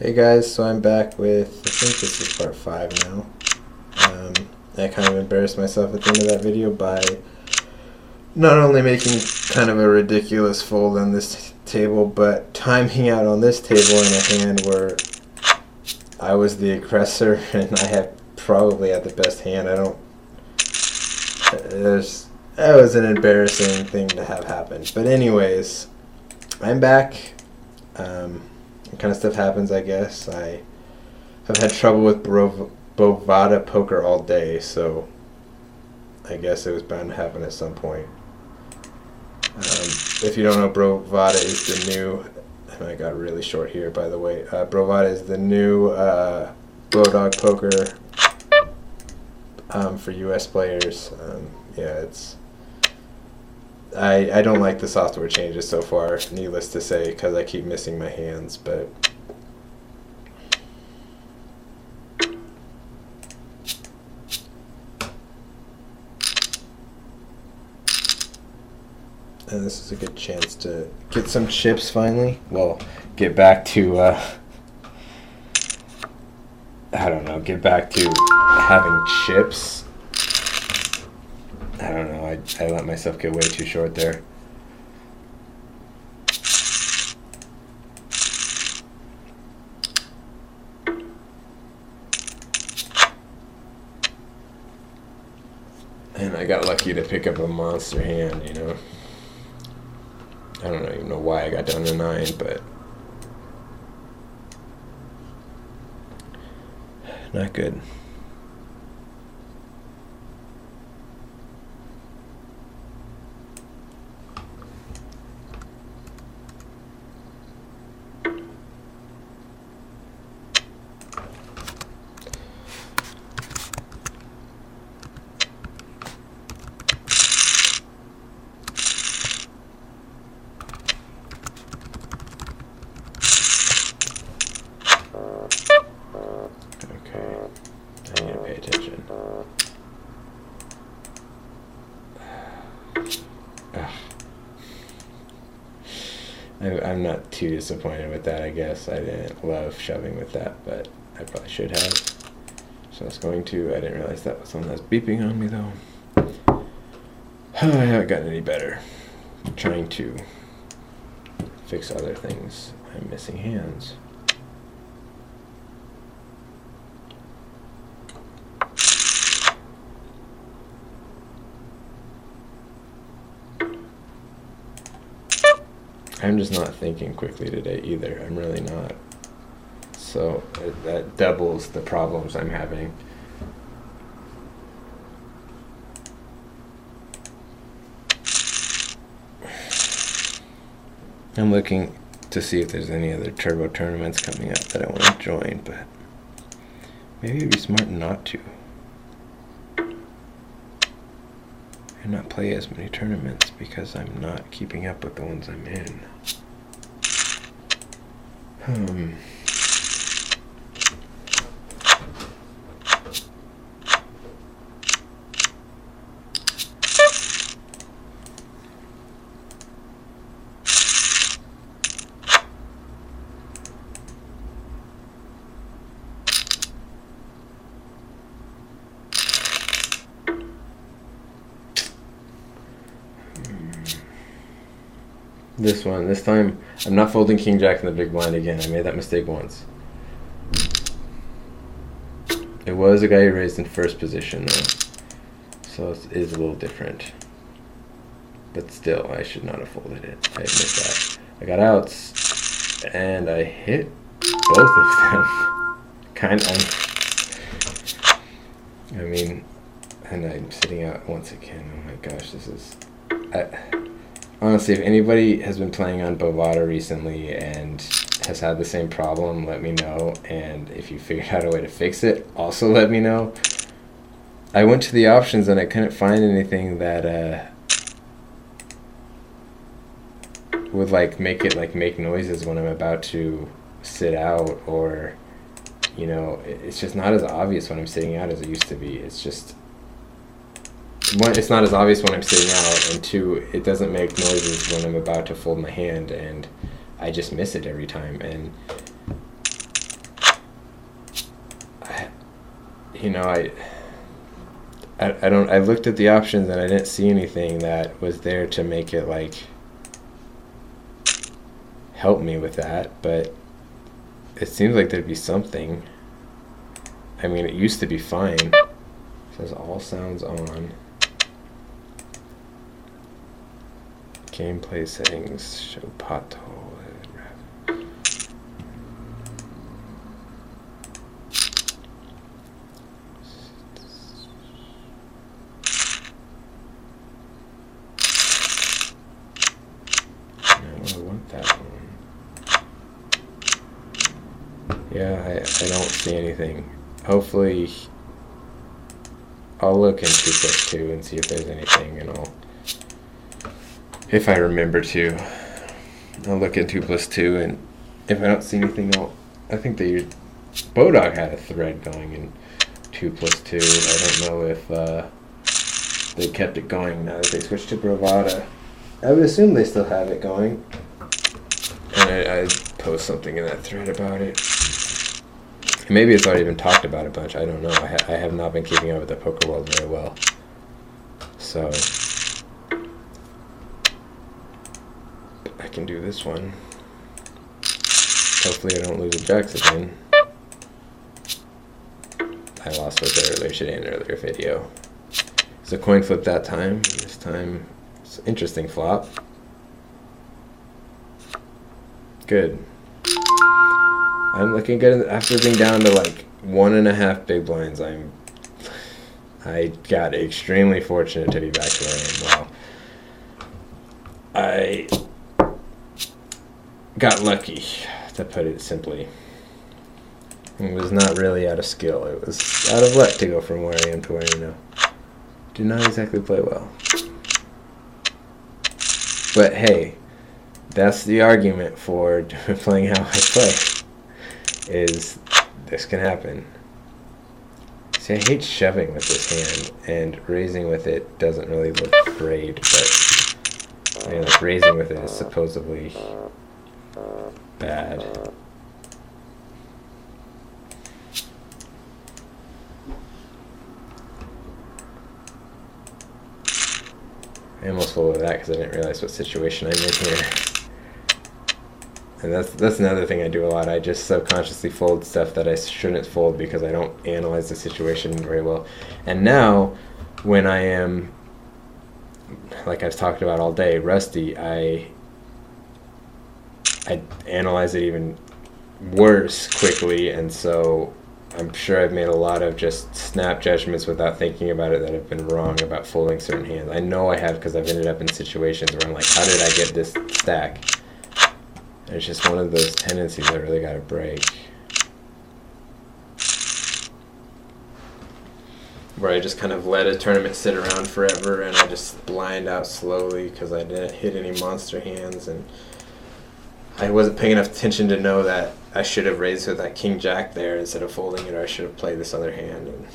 Hey guys, so I'm back with, I think this is part 5 now. I kind of embarrassed myself at the end of that video by not only making kind of a ridiculous fold on this table, but timing out on this table in a hand where I was the aggressor and I had probably had the best hand. That was an embarrassing thing to have happen. But anyways, I'm back. Kind of stuff happens, I guess. I have had trouble with Bovada Poker all day, so I guess it was bound to happen at some point. If you don't know, Bovada is the new, and I got really short here, by the way. Bovada is the new Bodog Poker for U.S. players. Yeah, I don't like the software changes so far, needless to say, because I keep missing my hands, but and this is a good chance to get some chips finally. Well, get back to I don't know, get back to having chips. I don't know, I let myself get way too short there. And I got lucky to pick up a monster hand, you know. I don't even know why I got down to 9, but not good. I need to pay attention. I'm not too disappointed with that, I guess. I didn't love shoving with that, but I probably should have. So I was going to. I didn't realize that was something that was beeping on me, though. I haven't gotten any better. I'm trying to fix other things. I'm missing hands. I'm just not thinking quickly today either. I'm really not. So that doubles the problems I'm having. I'm looking to see if there's any other turbo tournaments coming up that I want to join, but maybe it'd be smart not to. And not play as many tournaments because I'm not keeping up with the ones I'm in. This time, I'm not folding King Jack in the big blind again. I made that mistake once. It was a guy who raised in first position, though. So it is a little different. But still, I should not have folded it. I admit that. I got outs, and I hit both of them. I mean, and I'm sitting out once again. Oh my gosh, this is... Honestly, if anybody has been playing on Bovada recently and has had the same problem, let me know. And if you figured out a way to fix it, also let me know. I went to the options and I couldn't find anything that would make noises when I'm about to sit out, or it's just not as obvious when I'm sitting out as it used to be. It's just one, it's not as obvious when I'm sitting out, and two, it doesn't make noises when I'm about to fold my hand, and I just miss it every time. And you know, I looked at the options and I didn't see anything that was there to make it like help me with that, but it seems like there'd be something. I mean, it used to be fine. It says all sounds on. Gameplay settings, show pot hole. Yeah, I don't see anything. Hopefully, I'll look in 2+2 and see if there's anything, and if I remember to, I'll look in 2+2, and if I don't see anything, I think Bodog had a thread going in 2+2. I don't know if they kept it going now that they switched to Bovada. I would assume they still have it going, and I post something in that thread about it. Maybe it's already been talked about a bunch. I don't know. I have not been keeping up with the poker world very well. So I can do this one. Hopefully I don't lose a jacks again. I lost with the earlier video. It's a coin flip that time. This time it's an interesting flop. Good. I'm looking good after being down to like 1.5 big blinds. I got extremely fortunate to be back to where I am. Wow. I got lucky, to put it simply. It was not really out of skill. It was out of luck to go from where I am to where I am now. Did not exactly play well. But hey, that's the argument for playing how I play. Is this can happen. See, I hate shoving with this hand, and raising with it doesn't really look great, but I mean, like, raising with it is supposedly bad. I almost folded that because I didn't realize what situation I'm in here. And that's another thing I do a lot. I just subconsciously fold stuff that I shouldn't fold because I don't analyze the situation very well. And now, when I am, like I've talked about all day, rusty, I analyze it even worse quickly, and so I'm sure I've made a lot of just snap judgments without thinking about it that have been wrong about folding certain hands. I know I have because I've ended up in situations where I'm like, how did I get this stack? It's just one of those tendencies I really got to break. Where I just kind of let a tournament sit around forever and I just blind out slowly because I didn't hit any monster hands, and I wasn't paying enough attention to know that I should have raised with that king jack there instead of folding it, or I should have played this other hand. And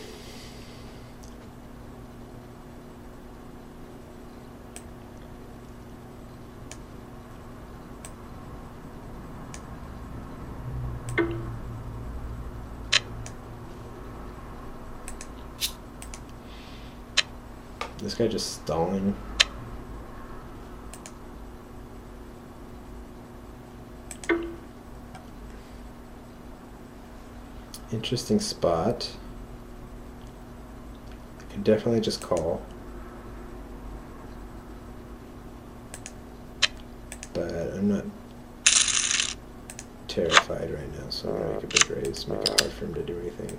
this guy just stalling. Interesting spot. I can definitely just call. But I'm not terrified right now, so I'm going to make a big raise, make it hard for him to do anything.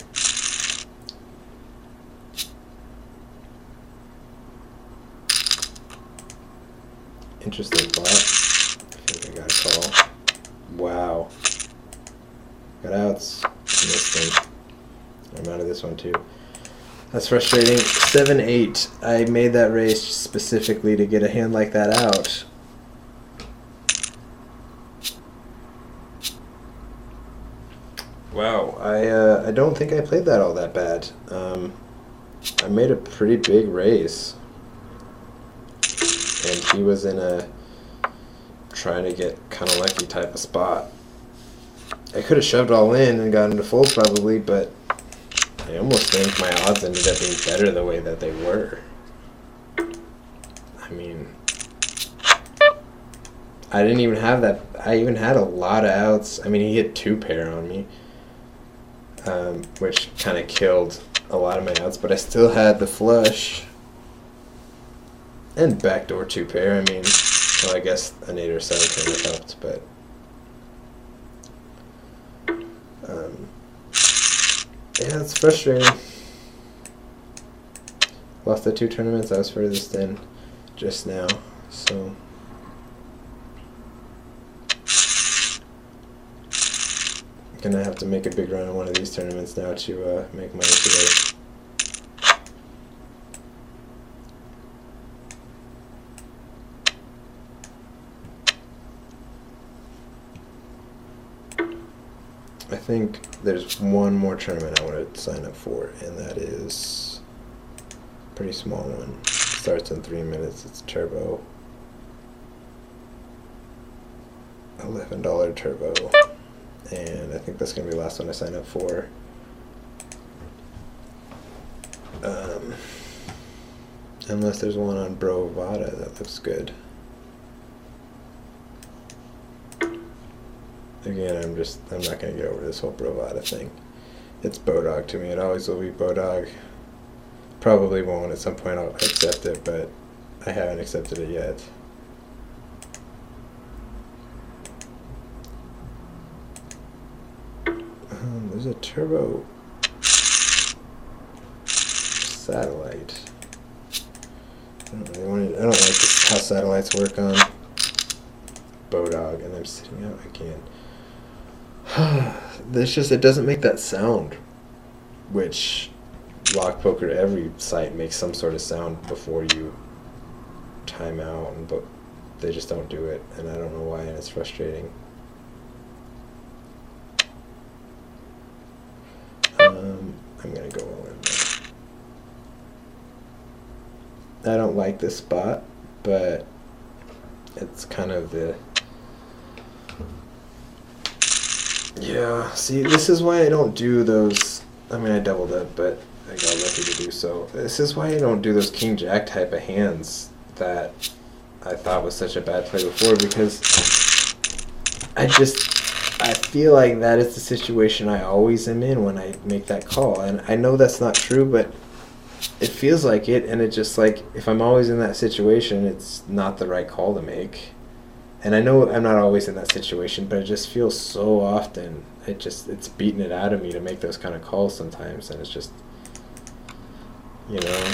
Interesting flop. I think I got a call. Wow. Got outs. Missed him. I'm out of this one too. That's frustrating. 7-8. I made that raise specifically to get a hand like that out. Wow. I don't think I played that all that bad. I made a pretty big raise. And he was in a trying to get kind of lucky type of spot. I could have shoved all in and got him to fold probably, but I almost think my odds ended up being better the way that they were. I mean, I didn't even have that. I even had a lot of outs. I mean, he hit 2-pair on me, which kind of killed a lot of my outs, but I still had the flush and backdoor 2-pair. I mean, well, I guess an 8 or 7 kind of helped, but yeah, it's frustrating. Lost the 2 tournaments. I was furthest in just now, so I'm gonna have to make a big run in one of these tournaments now to make money today. I think there's one more tournament I want to sign up for, and that is a pretty small one. Starts in 3 minutes. It's turbo. $11 turbo. And I think that's going to be the last one I sign up for. Unless there's one on Bovada that looks good. Again, I'm not going to get over this whole Bovada thing. It's Bodog to me. It always will be Bodog. Probably won't. At some point I'll accept it, but I haven't accepted it yet. There's a turbo satellite. I don't like how satellites work on Bodog, and I'm sitting out again. It doesn't make that sound, which Lock Poker, every site makes some sort of sound before you time out, but they just don't do it, and I don't know why, and it's frustrating. I'm gonna go all in there. I don't like this spot, but it's kind of the... Yeah, see, this is why I don't do those... I mean, I doubled up, but I got lucky to do so. This is why I don't do those King-Jack type of hands that I thought was such a bad play before, because I feel like that is the situation I always am in when I make that call. And I know that's not true, but it feels like it, and it just like, if I'm always in that situation, it's not the right call to make. And I know I'm not always in that situation, but it just feels so often, it's beating it out of me to make those kind of calls sometimes, and it's just, you know.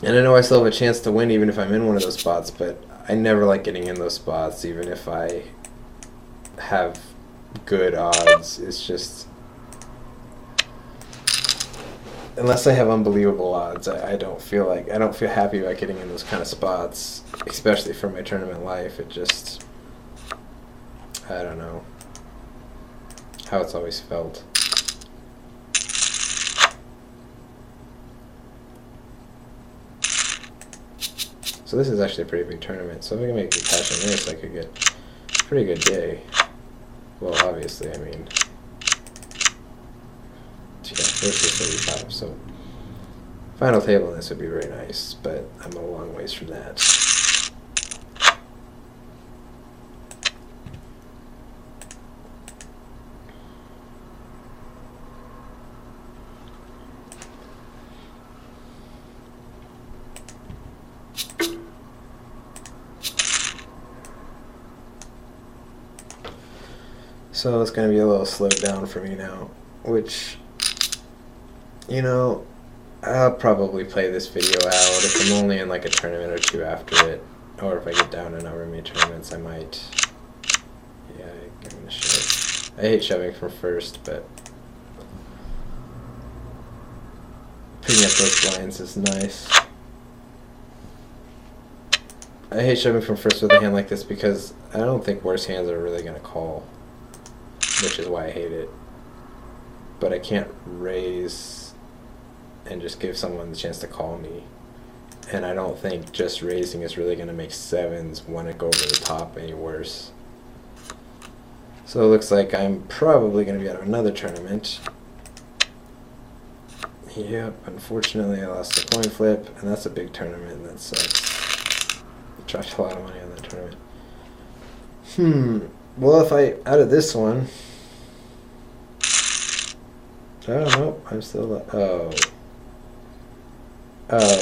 And I know I still have a chance to win even if I'm in one of those spots, but I never like getting in those spots even if I have good odds. It's just, unless I have unbelievable odds, I don't feel happy about getting in those kind of spots, especially for my tournament life. It just, I don't know how it's always felt. So this is actually a pretty big tournament, so if I can make good cash in this, I could get a pretty good day. Well, obviously, I mean, yeah, first is 35, so final table in this would be very nice, but I'm a long ways from that. So it's going to be a little slowed down for me now, which, you know, I'll probably play this video out if I'm only in like a tournament or two after it, or if I get down in not very many tournaments, I might, yeah, I'm going to shove. I hate shoving from first, but picking up those blinds is nice. I hate shoving from first with a hand like this because I don't think worse hands are really going to call, which is why I hate it. But I can't raise and just give someone the chance to call me. And I don't think just raising is really going to make sevens want to go over the top any worse. So it looks like I'm probably going to be out of another tournament. Yep, unfortunately I lost the coin flip, and that's a big tournament, that sucks. Dropped a lot of money on that tournament. Well, if I, out of this one, oh, no, I'm still, oh,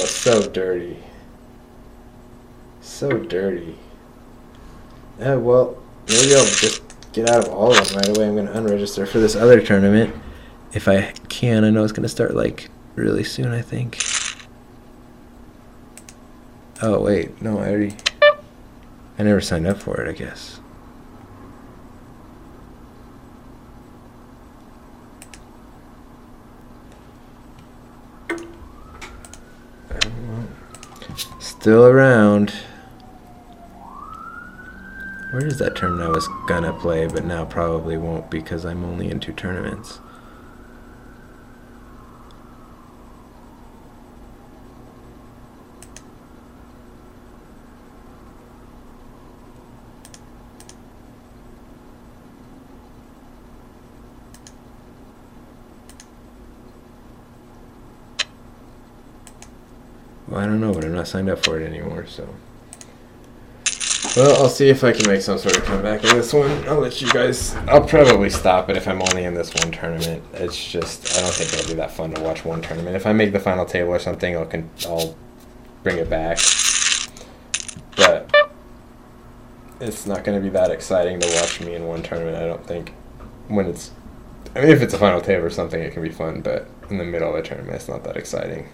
so dirty. So dirty. Well, maybe I'll just get out of all of them right away. I'm going to unregister for this other tournament. If I can. I know it's going to start, like, really soon, I think. Oh, wait. No, I never signed up for it, I guess. Still around. Where is that tournament I was gonna play, but now probably won't because I'm only in 2 tournaments? Well, I don't know, but I'm not signed up for it anymore, so. Well, I'll see if I can make some sort of comeback in this one. I'll let you guys. I'll probably stop it if I'm only in this one tournament. It's just, I don't think it'll be that fun to watch one tournament. If I make the final table or something, I'll bring it back. But it's not going to be that exciting to watch me in one tournament, I don't think. When it's, I mean, if it's a final table or something, it can be fun, but in the middle of the tournament, it's not that exciting.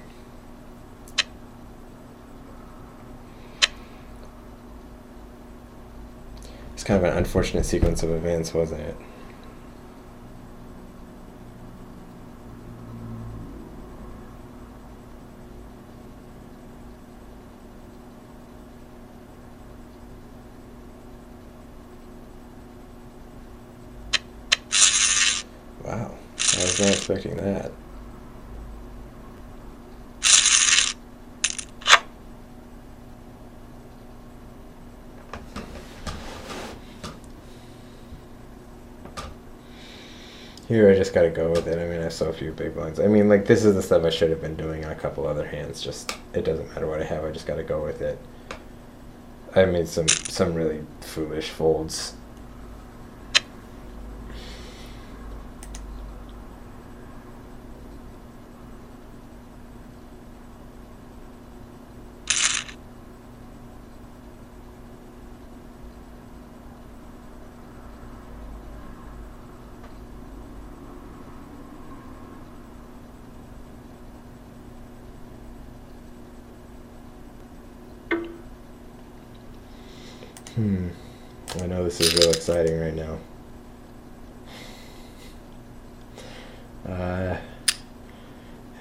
It's kind of an unfortunate sequence of events, wasn't it? Wow, I was not expecting that. Here I just gotta go with it. I mean, I have so few big blinds. I mean, like, this is the stuff I should have been doing on a couple other hands. Just, it doesn't matter what I have. I just gotta go with it. I made some really foolish folds. I know this is real exciting right now.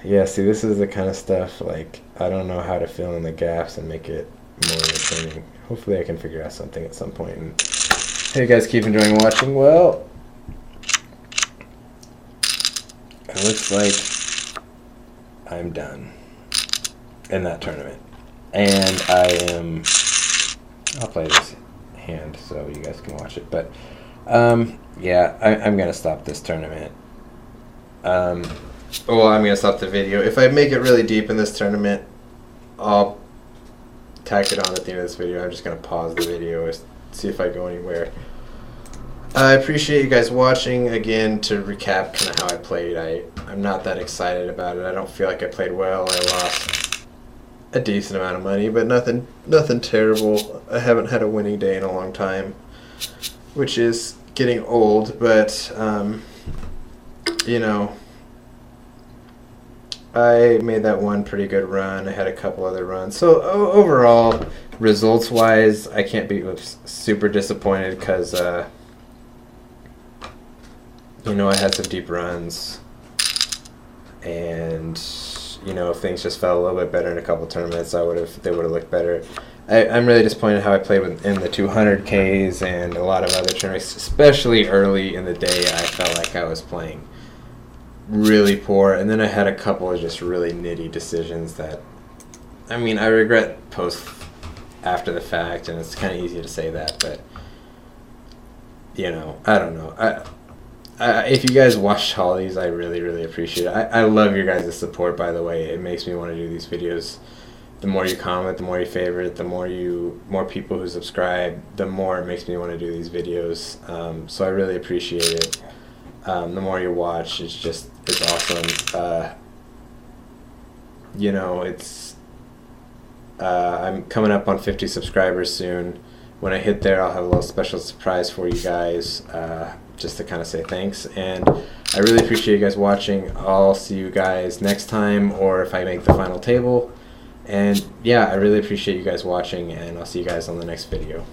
Yeah, see, this is the kind of stuff, like, I don't know how to fill in the gaps and make it more entertaining. Hopefully I can figure out something at some point. And hey, you guys, keep enjoying watching. Well, it looks like I'm done in that tournament. And I'll play this hand so you guys can watch it. But, yeah, I'm going to stop this tournament. Well, I'm going to stop the video. If I make it really deep in this tournament, I'll tack it on at the end of this video. I'm just going to pause the video and see if I go anywhere. I appreciate you guys watching. Again, to recap kind of how I played, I'm not that excited about it. I don't feel like I played well. I lost a decent amount of money, but nothing terrible. I haven't had a winning day in a long time, which is getting old, but, you know, I made that one pretty good run. I had a couple other runs. So overall, results-wise, I can't be super disappointed because, you know, I had some deep runs. And, you know, if things just fell a little bit better in a couple tournaments, they would have looked better. I'm really disappointed how I played in the 200Ks and a lot of other tournaments, especially early in the day. I felt like I was playing really poor, and then I had a couple of just really nitty decisions that, I mean, I regret after the fact, and it's kind of easy to say that, but, you know, I don't know. if you guys watched all these, I really, really appreciate it. I love your guys' support, by the way. It makes me want to do these videos. The more you comment, the more you favorite, the more people who subscribe, the more it makes me want to do these videos. So I really appreciate it. The more you watch, it's awesome. You know, I'm coming up on 50 subscribers soon. When I hit there, I'll have a little special surprise for you guys, just to kind of say thanks. And I really appreciate you guys watching. I'll see you guys next time, or if I make the final table. And yeah, I really appreciate you guys watching, and I'll see you guys on the next video.